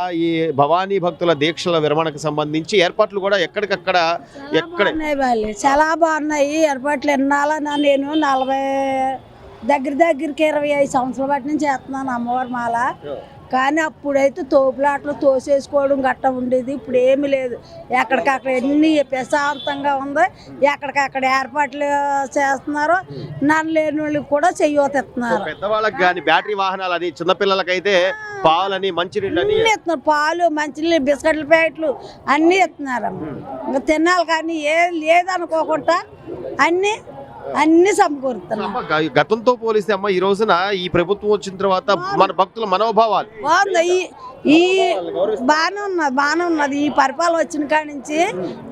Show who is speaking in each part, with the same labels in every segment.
Speaker 1: ఈ భవానీ భక్తుల దీక్షల విరమణకు సంబంధించి ఏర్పాట్లు కూడా ఎక్కడికక్కడ
Speaker 2: చాలా బాగున్నాయి ఏర్పాట్లు. ఎన్నాళ్ళన్నా నేను 40 దగ్గరికి 25 సంవత్సరాల బట్టి నుంచి చేస్తున్నాను అమ్మవారి మాల. కానీ అప్పుడైతే తోపులాట్లు తోసేసుకోవడం గట్ట ఉండేది. ఇప్పుడు ఏమీ లేదు. ఎక్కడికక్కడ ఎన్ని ప్రశాంతంగా ఉంది. ఎక్కడికక్కడ ఏర్పాట్లు చేస్తున్నారు. నన్ను లేని వాళ్ళకి కూడా చెయ్యొస్తున్నారు.
Speaker 1: పెద్దవాళ్ళకి కానీ బ్యాటరీ వాహనాలని, చిన్నపిల్లలకైతే పాలని, మంచినీళ్ళని
Speaker 2: ఇస్తున్నారు. పాలు, మంచినీళ్ళు, బిస్కెట్ల ప్యాకెట్లు అన్నీ ఇస్తున్నారు. ఇంకా తినాలి కానీ ఏం లేదనుకోకుండా అన్ని సమకూరుతున్నాయి.
Speaker 1: గతంతో పోలిస్తే అమ్మ ఈ రోజున ఈ ప్రభుత్వం వచ్చిన తర్వాత మన భక్తుల మనోభావాలు
Speaker 2: బాగుంది. ఈ బాగానే ఉన్నది. ఈ పరిపాలన వచ్చిన కాడి నుంచి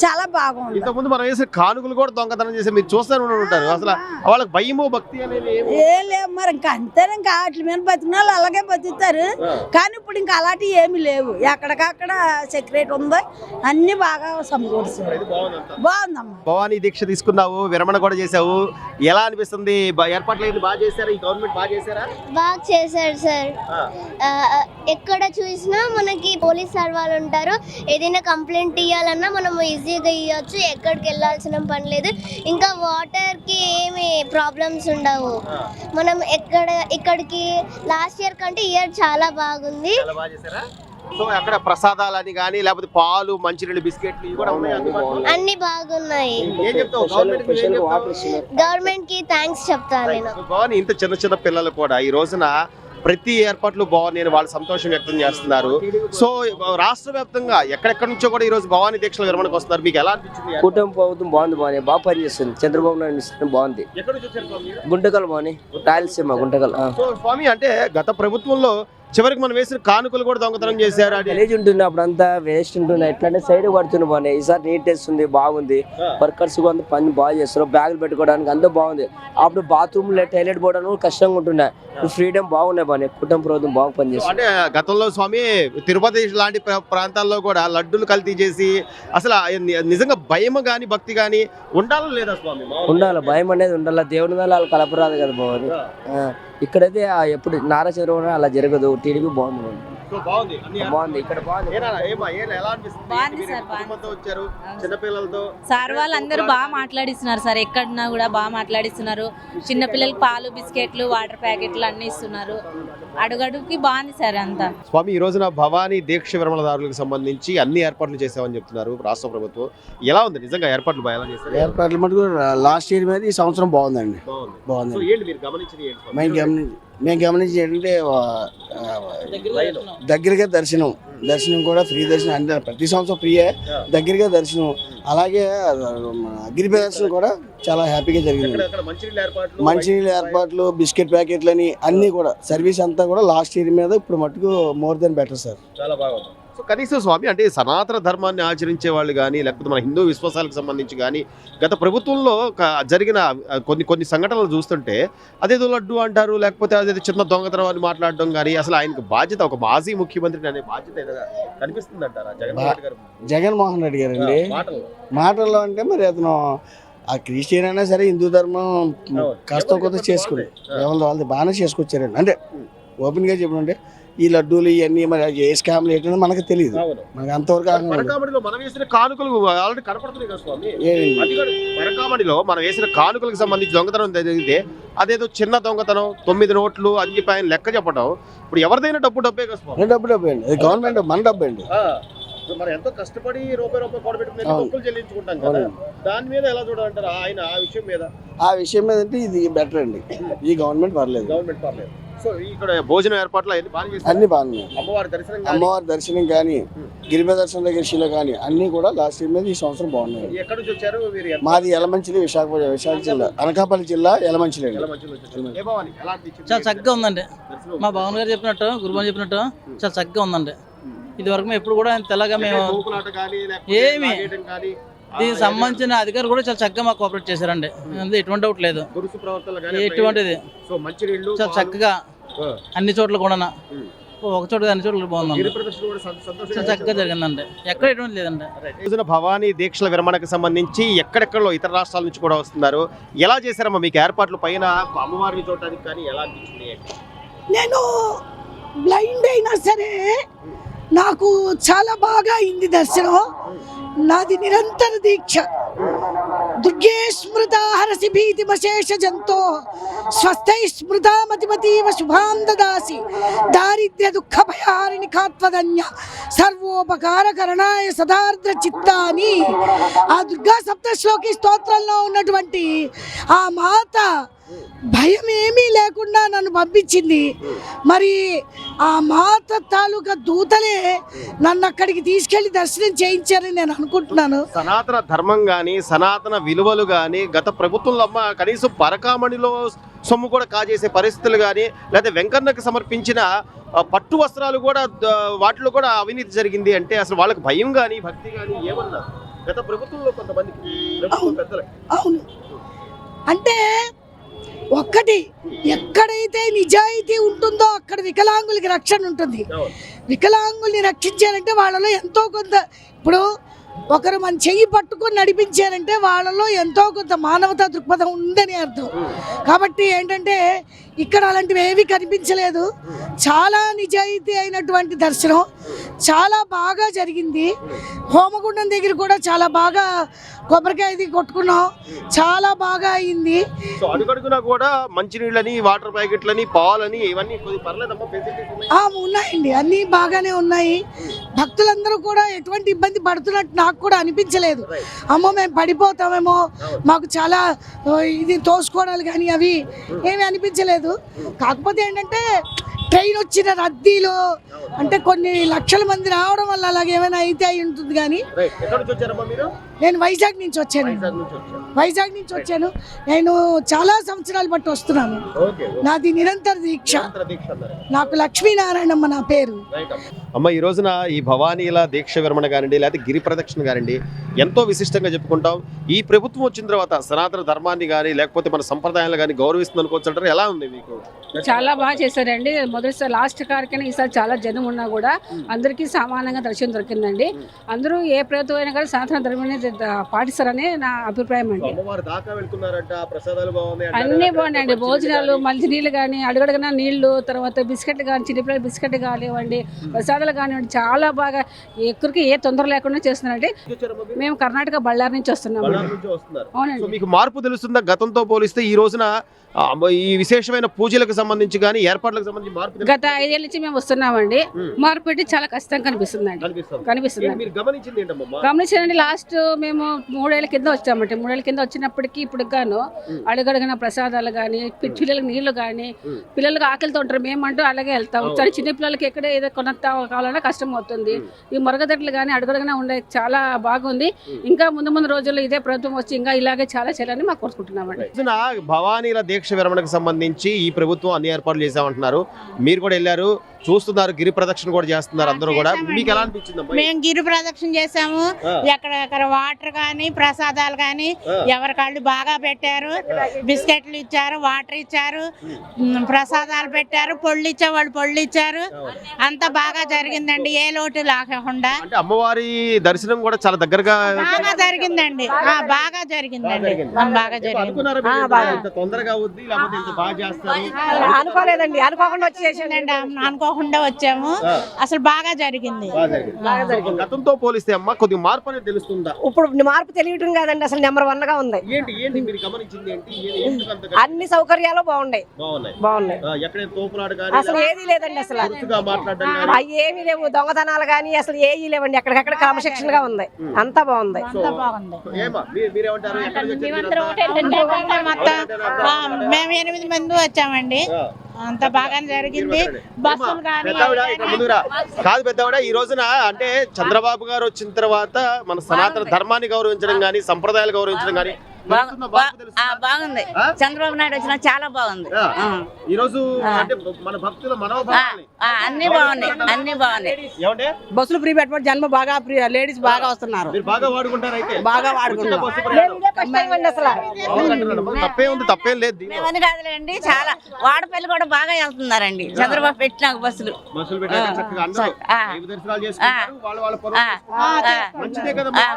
Speaker 2: చాలా బాగుంది.
Speaker 1: ఇంతకుముందు మనం వేసే కానుకలు కూడా దొంగతనం చేసి మీరు చూస్తూనే ఉంటారు. అసలు వాళ్ళకి భయమో భక్తి అనేది
Speaker 2: ఏం లేవు. మరి ఇంకా అంతే. ఇంకా వాటి మీద బతికిన వాళ్ళు అలాగే బతుకుతారు. కానీ ఇప్పుడు ఇంకా అలాంటివి ఏమి లేవు. ఎక్కడికక్కడ సెక్రెట్ ఉంది. అన్ని బాగా సమకూరుస్తాయి. బాగుందమ్మా.
Speaker 1: భవానీ దీక్ష తీసుకున్నావు, విరమణ కూడా చేసావు. ఎలా అనిపిస్తుంది? ఏర్పాట్లు బాగా చేశారా? ఈ గవర్నమెంట్ బాగా చేశారా?
Speaker 3: బాగా చేశారు సార్. ఎక్కడ చూసినా మనకి పోలీస్ సార్ వాళ్ళు ఉంటారు. ఏదైనా కంప్లైంట్ ఇవ్వాలన్నా మనం ఈజీగా ఇవ్వచ్చు. ఎక్కడికి వెళ్ళాల్సిన పని లేదు. ఇంకా వాటర్కి ఏమి ప్రాబ్లమ్స్ ఉండవు. మనం ఇక్కడికి లాస్ట్ ఇయర్ కంటే ఇయర్ చాలా బాగుంది.
Speaker 1: సో అక్కడ ప్రసాదాలని కానీ లేకపోతే పాలు, మంచినీళ్ళు, బిస్కెట్లు ఇవి కూడా ఉన్నాయి.
Speaker 3: అన్ని బాగున్నాయి. గవర్నమెంట్ కి థ్యాంక్స్ చెప్తాను నేను.
Speaker 1: భవానీ ఇంత చిన్న చిన్న పిల్లలు కూడా ఈ రోజున ప్రతి ఏర్పాట్లు బాగున్నాయని వాళ్ళు సంతోషం వ్యక్తం చేస్తున్నారు. సో రాష్ట్ర వ్యాప్తంగా ఎక్కడెక్కడ నుంచో కూడా ఈ రోజు భవానీ దీక్షల విరమణకు వస్తున్నారు. మీకు ఎలా అనిపించింది?
Speaker 4: కూటమి ప్రభుత్వం బాగుంది. బాగా పనిచేస్తుంది. చంద్రబాబు నాయుడు బాగుంది. గుంటకల్ బాగుంది. రాయలసీమ గుంటకల్.
Speaker 1: సో స్వామి అంటే గత ప్రభుత్వంలో చివరికి మనం వేసిన కానుకలు కూడా దొంగతనం చేశారు.
Speaker 4: గలీజ్ ఉంటుంది. అప్పుడంతా వేస్ట్ ఉంటుంది. ఎట్లంటే సైడ్ పడుతుంది. బాగున్నాయి. ఈసారి నీట్నెస్ ఉంది. బాగుంది. వర్కర్స్ అంత పని బాగా చేస్తారు. బ్యాగులు పెట్టుకోవడానికి అంతా బాగుంది. అప్పుడు బాత్రూమ్ టైలెట్ పోవడానికి కష్టంగా ఉంటుండే. ఫ్రీడమ్ బాగున్నాయి. బాగా కుటుంబ ప్రభుత్వం బాగా పనిచేస్తుంది.
Speaker 1: అంటే గతంలో స్వామి తిరుపతి లాంటి ప్రాంతాల్లో కూడా లడ్డూలు కల్తీ చేసి అసలు నిజంగా భయం గాని భక్తి గాని ఉండాలి లేదా స్వామి?
Speaker 4: ఉండాలి. భయం అనేది ఉండాలి. దేవుని వల్ల వాళ్ళు కలపరాదు కదా బాగుంది. ఇక్కడైతే ఎప్పుడు నారా చంద్రబాబు అలా జరగదు. టీడీపీ బాగుంది. ఇక్కడ
Speaker 5: సార్ వాళ్ళందరూ బాగా మాట్లాడిస్తున్నారు సార్. ఎక్కడన్నా కూడా బాగా మాట్లాడిస్తున్నారు. చిన్నపిల్లలకి పాలు, బిస్కెట్లు, వాటర్ ప్యాకెట్లు అన్ని ఇస్తున్నారు. అడుగడుగుకి బాగుంది సార్ అంతా.
Speaker 1: స్వామి ఈ రోజున భవానీ దీక్ష విరమణదారులకు సంబంధించి అన్ని ఏర్పాట్లు చేసామని చెప్తున్నారు రాష్ట్ర ప్రభుత్వం. ఎలా ఉంది నిజంగా ఏర్పాట్లు? బాగా చేస్తారు.
Speaker 6: ఏర్పాట్లు మటుకు లాస్ట్ ఇయర్ మీద ఈ సంవత్సరం బాగుందండి. బాగుంది. మేము గమనించి ఏంటంటే దగ్గరగా దర్శనం కూడా ఫ్రీ దర్శనం. అంటే ప్రతి సంవత్సరం ఫ్రీయే. దగ్గరగా దర్శనం. అలాగే గిరిపై దర్శనం కూడా చాలా హ్యాపీగా జరిగింది. మంచినీళ్ళ ఏర్పాట్లు, బిస్కెట్ ప్యాకెట్లు అని అన్ని కూడా సర్వీస్ అంతా కూడా లాస్ట్ ఇయర్ మీద ఇప్పుడు మటుకు మోర్ దెన్ బెటర్ సార్.
Speaker 1: చాలా బాగుంది. సో కనీసం స్వామి అంటే సనాతన ధర్మాన్ని ఆచరించే వాళ్ళు కానీ లేకపోతే మన హిందూ విశ్వాసాలకు సంబంధించి కానీ గత ప్రభుత్వంలో జరిగిన కొన్ని సంఘటనలు చూస్తుంటే అదేదో లడ్డు అంటారు, లేకపోతే అదేదో చిన్న దొంగతనం అని మాట్లాడడం కానీ అసలు ఆయనకు బాధ్యత, ఒక మాజీ ముఖ్యమంత్రి అనే బాధ్యత కనిపిస్తుంది అంటారా
Speaker 6: జగన్మోహన్ రెడ్డి గారు అండి? మాటల్లో అంటే మరి అతను ఆ క్రిస్టియన్ అయినా సరే హిందూ ధర్మం కష్టం కొద్ది చేసుకుని వాళ్ళది బాగానే చేసుకొచ్చారండి. అంటే ఓపెన్ గా చెప్పండి, ఈ లడ్డూలు ఇవన్నీ మరి ఏ స్కామ్లు ఏంటంటే మనకు తెలియదు. మనకి అంతవరకు
Speaker 1: మనం వేసిన కానుకలు ఆల్రెడీ కనపడుతున్నాయి కదా స్వామి. వరకామణిలో మనం వేసిన కానుకలకు సంబంధించి దొంగతనం జరిగితే అదేదో చిన్న దొంగతనం 9 నోట్లు అని చెప్పి ఆయన లెక్క చెప్పడం. ఇప్పుడు ఎవరిదైనా డబ్బే కదా స్వామి.
Speaker 6: డబ్బే అండి. అది గవర్నమెంట్ మన డబ్బే అండి.
Speaker 1: మరి ఎంతో కష్టపడి రూపాయి కూడబెట్టుకుని డబ్బులు చెల్లించుకుంటాం కదా. దాని మీద ఎలా చూడాలంటారు ఆయన ఆ విషయం మీద?
Speaker 6: అంటే ఇది బెటర్ అండి. ఈ గవర్నమెంట్ పర్లేదు.
Speaker 1: సో ఇక్కడ భోజనం ఏర్పాట్లు
Speaker 6: అన్ని బాగున్నాయి. అమ్మవారి దర్శనం కానీ గిరిపై దర్శనం దగ్గర కానీ అన్ని కూడా లాస్ట్ ఇయర్ మీద ఈ సంవత్సరం బాగున్నాయి.
Speaker 1: ఎక్కడ నుంచి వచ్చారు?
Speaker 6: మాది యలమంచిలి, విశాఖ జిల్లా, అనకాపల్లి జిల్లా, యలమంచిలి.
Speaker 7: చాలా చక్కగా ఉందండి. మా భవన్ గారు చెప్పినట్టు, గురుబాబు చెప్పినట్టు చాలా చక్కగా ఉందండి. ఇది వరకు మేము ఎప్పుడు కూడా తెల్లగా మేము ఏమి దీనికి సంబంధించిన అధికారులు కూడా చాలా చక్కగా మాకు కోఆపరేట్ చేశారండి. ఎటువంటి డౌట్ లేదు. ఎటువంటిది చాలా చక్కగా అన్ని చోట్ల కూడా ఒక చోట అన్ని చోట్ల బాగుంది. చక్కగా జరిగిందండి. ఎక్కడ ఎటువంటి లేదండి.
Speaker 1: భవానీ దీక్షల విరమణకు సంబంధించి ఎక్కడెక్కడో ఇతర రాష్ట్రాల నుంచి కూడా వస్తున్నారు. ఎలా చేశారమ్మా మీకు ఏర్పాట్లు? పైన అమ్మవారిని చూడటానికి కానీ ఎలా అనిపించింది?
Speaker 2: నేను బ్లైండ్ అయినా సరే నాకు చాలా బాగా అయింది దర్శనం. నాది నిరంతర దీక్ష. దుర్గే స్మృతా హరసి భీతిమశేష జంతో స్వస్థై స్మృతా మతిమతీవ శుభాం దదాసి దారిద్ర్య దుఃఖ భయారిణి కాత్వదన్య సర్వోపకార కరణాయ సదార్ద్ర చిత్తాని. ఆ దుర్గా సప్తశ్లోకి స్తోత్రంలో ఉన్నటువంటి ఆ మాత భయం ఏమీ లేకుండా నన్ను పంపించింది. మరి ఆ మాత తాలూకా దూతలే నన్ను అక్కడికి తీసుకెళ్లి దర్శనం చేయించారని నేను అనుకుంటున్నాను.
Speaker 1: సనాతన ధర్మం కానీ సనాతన విలువలు కానీ గత ప్రభుత్వంలో అమ్మ కనీసం పరకామణిలో సొమ్ము కూడా కాజేసే పరిస్థితులు కానీ, లేదా వెంకన్నకు సమర్పించిన పట్టు వస్త్రాలు కూడా వాటిలో కూడా అవినీతి జరిగింది అంటే అసలు వాళ్ళకి భయం కానీ భక్తి కానీ ఏమన్నారు గత ప్రభుత్వంలో కొంతమందికి పెద్దలకి?
Speaker 2: అవును, అంటే ఒక్కటి ఎక్కడైతే నిజాయితీ ఉంటుందో అక్కడ వికలాంగులకి రక్షణ ఉంటుంది. వికలాంగుల్ని రక్షించారంటే వాళ్ళలో ఎంతో కొంత, ఇప్పుడు ఒకరు మన చెయ్యి పట్టుకొని నడిపించారంటే వాళ్ళలో ఎంతో కొంత మానవతా దృక్పథం ఉందని అర్థం. కాబట్టి ఏంటంటే ఇక్కడ అలాంటివి ఏవి కనిపించలేదు. చాలా నిజాయితీ అయినటువంటి దర్శనం, చాలా బాగా జరిగింది. హోమగుండం దగ్గర కూడా చాలా బాగా కొబ్బరికాయది కొట్టుకున్నాం, చాలా బాగా అయింది.
Speaker 1: సో అడుగడుగునా కూడా మంచినీళ్ళని, వాటర్ ప్యాకెట్లని, పాలని ఇవన్నీ పర్లేదమ్మా, ఫెసిలిటీస్
Speaker 2: ఉన్నాయండి, అన్నీ బాగానే ఉన్నాయి. భక్తులందరూ కూడా ఎటువంటి ఇబ్బంది పడుతున్నట్టు నాకు కూడా అనిపించలేదు. అమ్మో మేము పడిపోతామేమో, మాకు చాలా ఇది తోసుకోవడాలు కానీ అవి ఏమీ అనిపించలేదు. కాకపోతే ఏంటంటే ట్రైన్ వచ్చిన రద్దీలో అంటే కొన్ని లక్షల మంది రావడం వల్ల అలాగే ఏమైనా అయితే అయి ఉంటుంది. కానీ నేను వైజాగ్ నుంచి వచ్చాను. నేను చాలా సంవత్సరాలు బట్టి వస్తున్నాను. నాది నిరంతర దీక్ష. నాకు లక్ష్మీనారాయణమ్మ నా పేరు.
Speaker 1: అమ్మ, ఈ రోజున ఈ భవానీల దీక్ష విరమణ కానివ్వండి, లేకపోతే గిరి ప్రదక్షిణ కానివ్వండి, ఎంతో విశిష్టంగా చెప్పుకుంటాం. ఈ ప్రభుత్వం వచ్చిన తర్వాత సనాతన ధర్మాన్ని కానీ లేకపోతే మన సంప్రదాయాలు కానీ గౌరవిస్తుంది అనుకోవచ్చు అంటారు. ఎలా ఉంది మీకు?
Speaker 8: చాలా బాగా చేశారండి. మొదటిసారి లాస్ట్ కారికైనా ఈసారి చాలా జనం ఉన్నా కూడా అందరికీ సమానంగా దర్శనం దొరికిందండి. అందరూ ఏ ప్రభుత్వం అయినా కానీ సనాతన ధర్మాన్ని పాటిస్తారని నా అభిప్రాయం అండి. అన్నీ బాగున్నాయండి. భోజనాలు, మంచినీళ్ళు కానీ, అడుగడుగున నీళ్లు, తర్వాత బిస్కెట్లు కానీ, చిన్నపిల్లల బిస్కెట్ కానివ్వండి, ప్రసాదాలు కానివ్వండి, చాలా బాగా ఎక్కడికి ఏ తొందర లేకుండా చేస్తున్నారండి. మేము కర్ణాటక బళ్ళారి నుంచి వస్తున్నాము. అవునండి.
Speaker 1: మీకు మార్పు తెలుస్తుందా గతంతో పోలిస్తే? ఈ రోజున ఈ విశేషమైన పూజలకు సంబంధించి కానీ ఏర్పాట్లకు సంబంధించి మార్పు
Speaker 8: గత 5 ఏళ్ళ నుంచి మేము వస్తున్నామండి. మార్పు పెట్టి చాలా ఖచ్చితంగా కనిపిస్తుందండి. గమనించండి. లాస్ట్ మేము 3 ఏళ్ల కింద వచ్చామంటే 3 ఏళ్ల కింద వచ్చినప్పటికీ ఇప్పుడు గాను అడుగడుగున ప్రసాదాలు కానీ, పిల్లలకి నీళ్లు కానీ, పిల్లలకి ఆకలితో ఉంటారు, మేమంటూ అలాగే వెళ్తాం. చిన్న పిల్లలకి ఎక్కడ ఏదో కొనత్తా కావాలన్నా కష్టం అవుతుంది. ఈ మరగదట్లు కానీ అడుగడుగున ఉండే చాలా బాగుంది. ఇంకా ముందు రోజుల్లో ఇదే ప్రభుత్వం వచ్చి ఇంకా ఇలాగే చాలా చేయాలని మాకు కోరుకుంటున్నామండి.
Speaker 1: భవానీల దీక్ష విరమణకు సంబంధించి ఈ ప్రభుత్వం అన్ని ఏర్పాట్లు చేసామంటున్నారు. మీరు కూడా వెళ్ళారు, చూస్తున్నారు, గిరి ప్రదక్షిణ కూడా చేస్తున్నారు అందరూ కూడా. మీకు ఎలా అనిపించింది?
Speaker 9: మేము గిరి ప్రదక్షిణ చేసాము. ఎక్కడ వాటర్ కానీ, ప్రసాదాలు కానీ ఎవరికాళ్ళు బాగా పెట్టారు. బిస్కెట్లు ఇచ్చారు, వాటర్ ఇచ్చారు, ప్రసాదాలు పెట్టారు, పొళ్ళు ఇచ్చేవాళ్ళు పొళ్ళు ఇచ్చారు. అంతా బాగా జరిగిందండి, ఏ లోటు లేకుండా.
Speaker 1: అమ్మవారి దర్శనం కూడా చాలా దగ్గరగా
Speaker 9: బాగా జరిగిందండి. బాగా జరిగిందండి. బాగా జరిగింది.
Speaker 1: తొందరగా
Speaker 9: అనుకోలేదండి, అనుకోకుండా వచ్చి చేసిందండి. అనుకోకుండా వచ్చాము. అసలు బాగా జరిగింది.
Speaker 1: గతంతో పోలిస్తే అమ్మ కొద్దిగా మార్పు అనేది తెలుస్తుందా?
Speaker 10: ఇప్పుడు మార్పు తెలియటం కాదండి, అసలు నెంబర్ 1 గా ఉంది. అన్ని సౌకర్యాలు బాగున్నాయి. అసలు ఏది లేదండి, అసలు ఏమీ లేవు. దొంగతనాలు కానీ అసలు ఏమీ లేవండి. ఎక్కడికక్కడ క్రమశిక్షణ గా ఉంది. అంతా బాగుంది.
Speaker 9: మేము 8 మంది వచ్చామండి. అంత బాగానే జరిగింది. బస్సులు కానీ
Speaker 1: కాదు పెద్దవాడ, ఈ రోజున అంటే చంద్రబాబు గారు వచ్చిన తర్వాత మన సనాతన ధర్మాన్ని గౌరవించడం కానీ, సంప్రదాయాలు గౌరవించడం కానీ
Speaker 11: బాగుంది. చంద్రబాబు నాయుడు వచ్చినా చాలా బాగుంది.
Speaker 1: ఈ రోజు అంటే మన భక్తుల మనోభావాలు
Speaker 11: అన్ని బాగున్నాయి, అన్ని బాగున్నాయి.
Speaker 10: బస్సులు ఫ్రీ పెట్టబడి జన్మ బాగా లేడీస్ బాగా వస్తున్నారు.
Speaker 1: బాగా వాడుకుంటారు. అయితే
Speaker 10: బాగా వాడుకుంటారు.
Speaker 1: తప్పే ఉంది, తప్పేం లేదు.
Speaker 11: మేమని కాదులేండి, చాలా వాడపల్లి కూడా బాగా వెళ్తున్నారండి. చంద్రబాబు పెట్టిన బస్సులు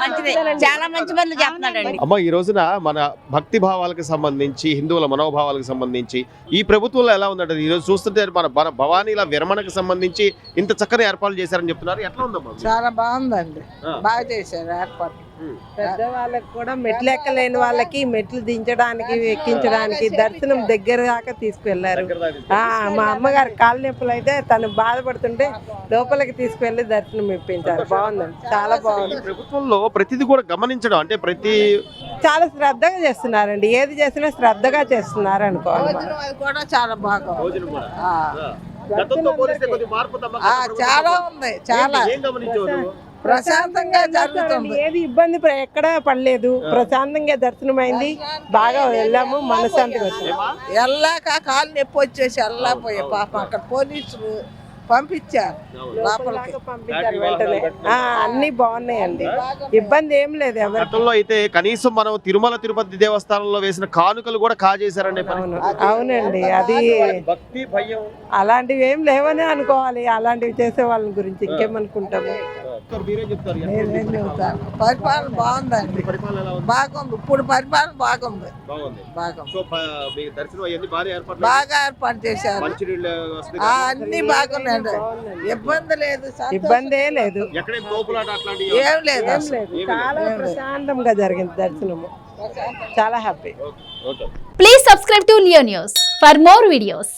Speaker 11: మంచిదే, చాలా మంచి పనులు చేస్తున్నాడండి.
Speaker 1: అమ్మ, ఈ రోజున మన భక్తి భావాలకు సంబంధించి, హిందువుల మనోభావాలకు సంబంధించి ఈ ప్రభుత్వంలో ఎలా ఉందంటే, ఈరోజు చూస్తుంటే మన భవానీల విరమణకు సంబంధించి ఇంత చక్కని ఏర్పాట్లు చేశారని చెప్తున్నారు. ఎట్లా ఉందమ్మా?
Speaker 12: చాలా బాగుందండి, బాగా చేశారు ఏర్పాటు. పెద్దవాళ్ళకి కూడా మెట్లు ఎక్కలేని వాళ్ళకి మెట్లు దించడానికి ఎక్కించడానికి దర్శనం దగ్గర దాకా తీసుకువెళ్లారు. మా అమ్మగారి కాళ్ళ నొప్పులు అయితే తను బాధపడుతుంటే లోపలికి తీసుకువెళ్లి దర్శనం ఇప్పించారు. బాగుందండి, చాలా బాగుంది.
Speaker 1: ప్రభుత్వంలో ప్రతిదీ కూడా గమనించడం అంటే
Speaker 12: చాలా శ్రద్ధగా చేస్తున్నారండి, ఏది చేసినా శ్రద్ధగా చేస్తున్నారు అనుకోవాలి.
Speaker 11: అది కూడా చాలా బాగా
Speaker 12: చాలా ఉంది, చాలా ప్రశాంతంగా జరుగుతుంది. ఏది ఇబ్బంది ఎక్కడా పడలేదు, ప్రశాంతంగా దర్శనం అయింది. బాగా వెళ్ళాము, మనశాంతిగా వచ్చింది.
Speaker 11: ఎల్లాక కాలు నొప్పి వచ్చేసి వెళ్ళకపోయా పాపం, అక్కడ పోలీసులు పంపించారు లోపలికి.
Speaker 12: పంపించారు వెంటనే. అన్ని బాగున్నాయండి, ఇబ్బంది ఏం లేదు.
Speaker 1: గతంలో అయితే కనీసం మనం తిరుమల తిరుపతి దేవస్థానంలో వేసిన కానుకలు కూడా కాజేశారండి.
Speaker 12: అవునండి, అది
Speaker 1: భక్తి భయం
Speaker 12: అలాంటివి ఏం లేవని అనుకోవాలి. అలాంటివి చేసే వాళ్ళ గురించి ఇంకేమనుకుంటాము.
Speaker 11: పరిపాలన బాగుందండి, బాగుంది. ఇప్పుడు పరిపాలన బాగుంది, బాగా ఏర్పాటు చేశారు. అన్ని బాగున్నాయండి, ఇబ్బంది లేదు,
Speaker 12: ఇబ్బందే లేదు,
Speaker 11: ఏం లేదు.
Speaker 12: చాలా ప్రశాంతంగా జరిగింది దర్శనము, చాలా happy.
Speaker 13: Please subscribe to Leo News for more videos.